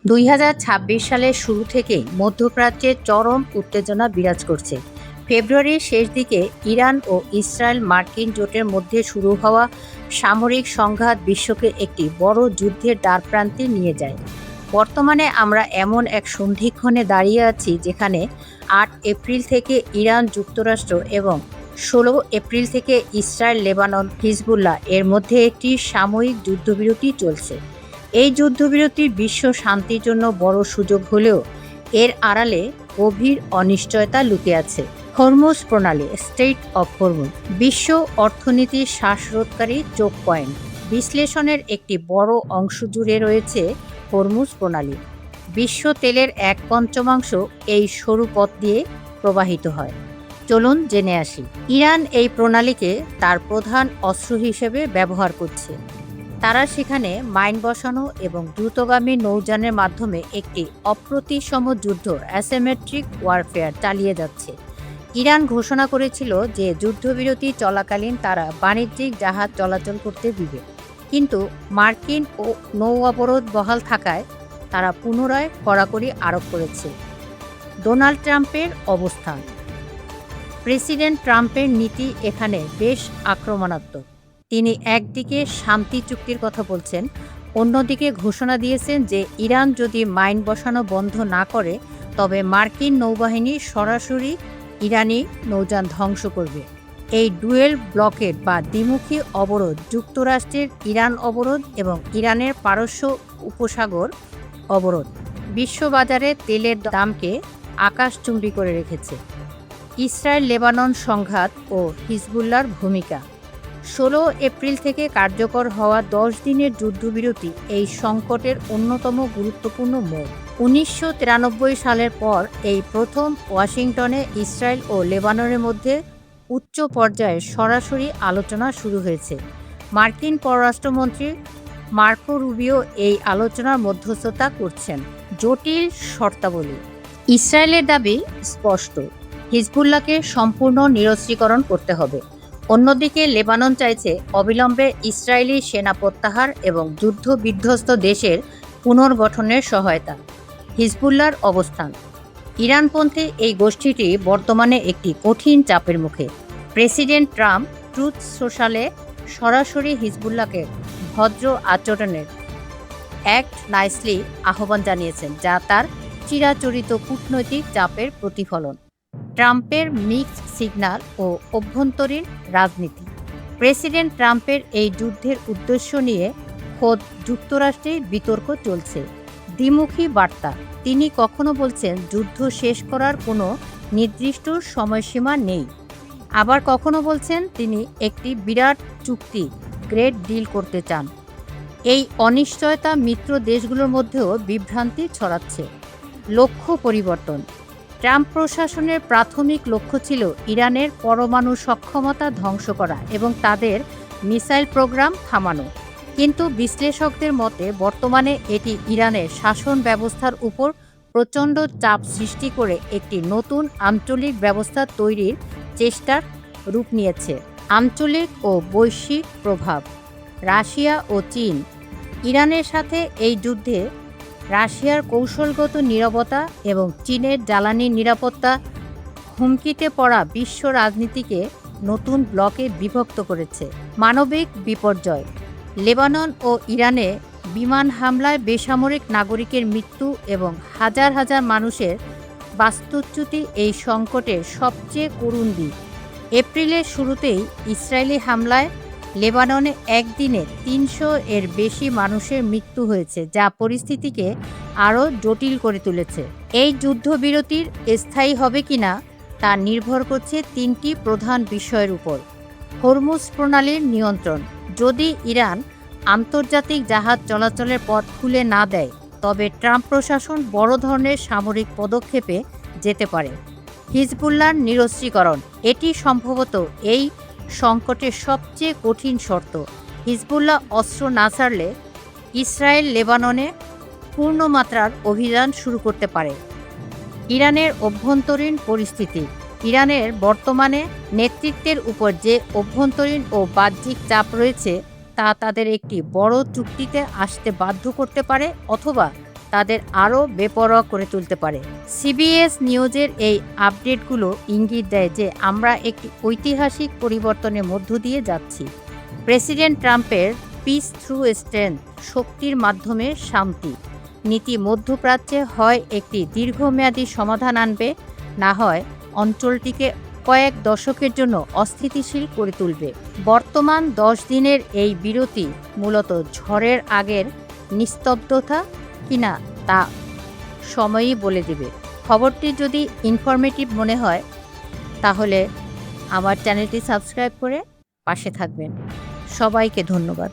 2026 সালের শুরু থেকেই মধ্যপ্রাচ্যে চরম উত্তেজনা বিরাজ করছে। ফেব্রুয়ারির শেষ দিকে ইরান ও ইসরায়েল মার্কিন জোটের মধ্যে শুরু হওয়া সামরিক সংঘাত বিশ্বকে একটি বড় যুদ্ধের দ্বারপ্রান্তে নিয়ে যায়। বর্তমানে আমরা এমন এক সন্ধিক্ষণে দাঁড়িয়ে আছি যেখানে 8 এপ্রিল থেকে ইরান, যুক্তরাষ্ট্র এবং 16 এপ্রিল থেকে ইসরায়েল, লেবানন, হিজবুল্লাহ এর মধ্যে একটি সাময়িক যুদ্ধবিরতি চলছে। এই যুদ্ধবিরতি বিশ্ব শান্তির জন্য বড় সুযোগ হলেও এর আড়ালে গভীর অনিশ্চয়তা লুকিয়ে আছে। হরমুজ প্রণালী, স্ট্রেইট অফ হরমুজ, বিশ্ব অর্থনীতির শ্বাসরোধকারী চোখ পয়েন্ট। বিশ্লেষণের একটি বড় অংশ জুড়ে রয়েছে হরমুজ প্রণালী। বিশ্ব তেলের 1/5 এই সরু পথ দিয়ে প্রবাহিত হয়। চলুন জেনে আসি। ইরান এই প্রণালীকে তার প্রধান অস্ত্র হিসেবে ব্যবহার করছে। তারা সেখানে মাইন বসানো এবং দ্রুতগামী নৌযানের মাধ্যমে একটি অপ্রতিসম যুদ্ধ, অ্যাসিমেট্রিক ওয়ারফেয়ার চালিয়ে যাচ্ছে। ইরান ঘোষণা করেছিল যে যুদ্ধবিরতি চলাকালীন তারা বাণিজ্যিক জাহাজ চলাচল করতে দিবে, কিন্তু মার্কিন ও নৌ অবরোধ বহাল থাকায় তারা পুনরায় কড়াকড়ি আরোপ করেছে। ডোনাল্ড ট্রাম্পের অবস্থান। প্রেসিডেন্ট ট্রাম্পের নীতি এখানে বেশ আক্রমণাত্মক। তিনি একদিকে শান্তি চুক্তির কথা বলছেন, অন্যদিকে ঘোষণা দিয়েছেন যে ইরান যদি মাইন বসানো বন্ধ না করে তবে মার্কিন নৌবাহিনী সরাসরি ইরানি নৌযান ধ্বংস করবে। এই ডুয়েল ব্লকেড বা দ্বিমুখী অবরোধ যুক্তরাষ্ট্রের ইরান অবরোধ এবং ইরানের পারস্য উপসাগর অবরোধ বিশ্ববাজারে তেলের দামকে আকাশচুম্বী করে রেখেছে। ইসরায়েল লেবানন সংঘাত ও হিজবুল্লাহর ভূমিকা। 16 এপ্রিল থেকে কার্যকর হওয়া 10 দিনের যুদ্ধবিরতি এই সংকটের অন্যতম গুরুত্বপূর্ণ মোড়। 1993 সালের পর এই প্রথম ওয়াশিংটনে ইসরায়েল ও লেবাননের মধ্যে উচ্চ পর্যায়ে সরাসরি আলোচনা শুরু হয়েছে। মার্কিন পররাষ্ট্রমন্ত্রী মার্কো রুবিও এই আলোচনার মধ্যস্থতা করছেন। জটিল শর্তাবলী। ইসরায়েলের দাবি স্পষ্ট, হিজবুল্লাহকে সম্পূর্ণ নিরস্ত্রীকরণ করতে হবে। অন্যদিকে লেবানন চাইছে অবিলম্বে ইসরায়েলি সেনা প্রত্যাহার এবং যুদ্ধ বিধ্বস্ত দেশের পুনর্গঠনের সহায়তা। হিজবুল্লাহর অবস্থান। ইরানপন্থী এই গোষ্ঠীটি বর্তমানে একটি কঠিন চাপের মুখে। প্রেসিডেন্ট ট্রাম্প ট্রুথ সোশ্যালে সরাসরি হিজবুল্লাহকে ভদ্র আচরণের অ্যাক্ট নাইসলি আহ্বান জানিয়েছেন, যা তার চিরাচরিত কূটনৈতিক চাপের প্রতিফলন। ট্রাম্পের মিক্সড সিগন্যাল ও অভ্যন্তরীণ রাজনীতি। প্রেসিডেন্ট ট্রাম্পের এই যুদ্ধের উদ্দেশ্য নিয়ে খোদ যুক্তরাষ্ট্রে বিতর্ক চলছে। দ্বিমুখী বার্তা। তিনি কখনো বলছেন যুদ্ধ শেষ করার কোনো নির্দিষ্ট সময়সীমা নেই, আবার কখনো বলছেন তিনি একটি বিরাট চুক্তি, গ্রেট ডিল করতে চান। এই অনিশ্চয়তা মিত্র দেশগুলোর মধ্যেও বিভ্রান্তি ছড়াচ্ছে। লক্ষ্য পরিবর্তন। ট্রাম্প প্রশাসনের প্রাথমিক লক্ষ্য ছিল ইরানের পরমাণু সক্ষমতা ধ্বংস করা এবং তাদের মিসাইল প্রোগ্রাম থামানো, কিন্তু বিশ্লেষকদের মতে বর্তমানে এটি ইরানের শাসন ব্যবস্থার উপর প্রচণ্ড চাপ সৃষ্টি করে একটি নতুন আঞ্চলিক ব্যবস্থা তৈরির চেষ্টার রূপ নিয়েছে। আঞ্চলিক ও বৈশ্বিক প্রভাব। রাশিয়া ও চীন। ইরানের সাথে এই যুদ্ধে রাশিয়ার কৌশলগত নীরবতা এবং চীনের জ্বালানি নিরাপত্তা হুমকিতে পড়া বিশ্ব রাজনীতিকে নতুন ব্লকে বিভক্ত করেছে। মানবিক বিপর্যয়। লেবানন ও ইরানে বিমান হামলায় বেসামরিক নাগরিকের মৃত্যু এবং হাজার হাজার মানুষের বাস্তুচ্যুতি এই সংকটের সবচেয়ে করুণ দিক। এপ্রিলের শুরুতেই ইসরায়েলি হামলায় লেবাননে একদিনে 300 এর বেশি মানুষের মৃত্যু হয়েছে, যা পরিস্থিতিকে আরও জটিল করে তুলেছে। এই যুদ্ধবিরতির স্থায়ী হবে কিনা তা নির্ভর করছে 3টি প্রধান বিষয়ের উপর। হরমুজ প্রণালীর নিয়ন্ত্রণ। যদি ইরান আন্তর্জাতিক জাহাজ চলাচলের পথ খুলে না দেয় তবে ট্রাম্প প্রশাসন বড় ধরনের সামরিক পদক্ষেপে যেতে পারে। হিজবুল্লাহর নিরস্ত্রীকরণ। এটি সম্ভবত এই সংকটের সবচেয়ে কঠিন শর্ত। হিজবুল্লাহ অস্ত্র না ছাড়লে ইসরায়েল লেবাননে পূর্ণমাত্রার অভিযান শুরু করতে পারে। ইরানের অভ্যন্তরীণ পরিস্থিতি। ইরানের বর্তমানে নেতৃত্বের উপর যে অভ্যন্তরীণ ও বাহ্যিক চাপ রয়েছে তা তাদের একটি বড় চুক্তিতে আসতে বাধ্য করতে পারে অথবা তাদের আরও বেপরোয়া করে তুলতে পারে। সিবিএস নিউজের এই আপডেটগুলো ইঙ্গিত দেয় যে আমরা একটি ঐতিহাসিক পরিবর্তনের মধ্য দিয়ে যাচ্ছি। প্রেসিডেন্ট ট্রাম্পের পিস থ্রু স্ট্রেংথ, শক্তির মাধ্যমে শান্তি নীতি মধ্যপ্রাচ্যে হয় একটি দীর্ঘমেয়াদী সমাধান আনবে, না হয় অঞ্চলটিকে কয়েক দশকের জন্য অস্থিতিশীল করে তুলবে। বর্তমান 10 দিনের এই বিরতি মূলত ঝড়ের আগের নিস্তব্ধতা কিনা তা সময়ই বলে দেবে। খবরটি যদি ইনফরমেটিভ মনে হয় তাহলে আমার চ্যানেলটি সাবস্ক্রাইব করে পাশে থাকবেন। সবাইকে ধন্যবাদ।